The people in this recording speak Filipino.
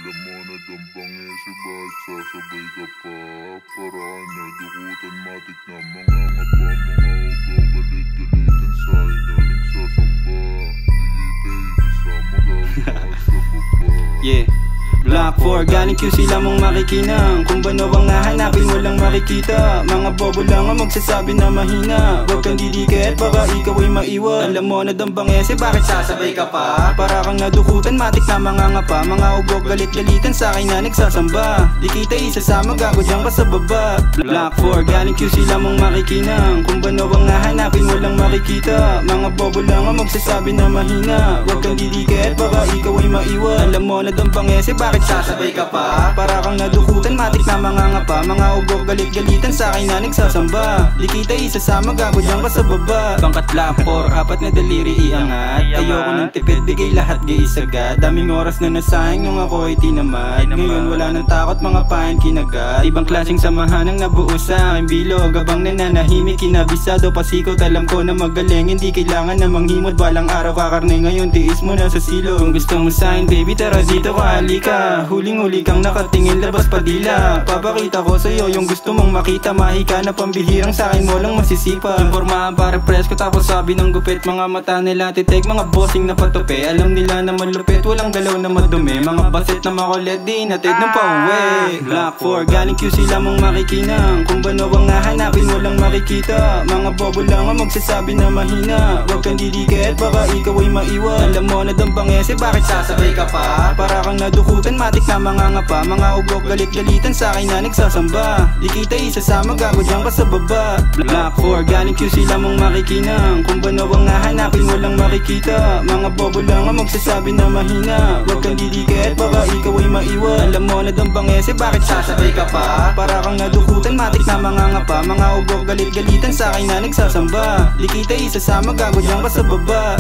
Alam mo na dampang si bakit sasabay ka pa. Para kanya dukutan matik na mga ngapa. Mga ugaw galit-galitan sa inyo nagsasamba. Digitay isasama gawin sa baba. Yeah. Black 4, galing QC lamang makikinang. Kung ba nawang nahanapin mo lang makikita. Mga bobo lang ang magsasabi na mahina. Huwag kang didikit, baka ikaw ay maiwan. Alam mo na dambang bakit sasabay ka pa? Para kang nadukutan, matik na mga ngapa. Mga ubog galit-galitan sa akin na nagsasamba. Di kita isasama, gago dyan ka sa baba. Black 4, galing QC lamang makikinang. Kung ba nawang nahanapin mo lang makikita. Mga bobo lang ang magsasabi na mahina. Huwag kang didikit, baka ikaw ay maiwan. Alam mo na dambang bakit sasabay ka pa? Para kang nadukutan, matik na mga ngapa. Mga ubog galit-galitan sa akin na nagsasamba. Di kita isasama, gago dyan ka sa baba. Bangkat Black 4, apat na daliri iangat. Ayoko ng tipid, bigay lahat gay isagad. Daming oras na nasayang yung ako ay tinamad. Ngayon wala nang takot, mga pahan kinagat. Ibang klaseng samahan ang nabuo sa aking bilog. Abang nananahimik, kinabisado pasikot. Alam ko na magaling, hindi kailangan na manghimod. Balang araw kakarne ngayon, tiis mo na sa silog. Kung gusto mo sa'kin, baby, tara dito ka, halika. Huling-huli kang nakatingin, labas padila. Papakita ko sa'yo yung gusto mong makita. Mahika na pambihirang sa'kin mo lang masisipa. Impormahan para presko tapos sabi ng gupit. Mga mata nila titig, mga bossing na patupi. Alam nila na malupit, walang galaw na madumi. Mga basit na makulit, di natid ng pauwi. Black 4, galing QC lamang makikinang. Kung ba nawang nahanapin mo lang makikita. Mga bobo lang ang magsasabi na mahina. Huwag kang didikit, baka ikaw ay maiwan. Alam mo na dambang bakit sasabay ka pa? Para kang nadukutan, matik na mga ngapa. Mga ubog galit-galitan sa akin na nagsasamba. Di kita isasama, gago dyan ka sa baba. Black 4, galing QC lamang makikinang. Kung ba nawang nahanapin mo lang makikita. Mga bobo lang ang magsasabi na mahina. Huwag kang didikit, baka ikaw ay maiwan. Alam mo na dambang bakit sasabay ka pa? Para kang nadukutan, matik na mga ngapa. Mga ubog galit-galitan sa akin na nagsasamba. Di kita isasama, gago dyan ka sa baba.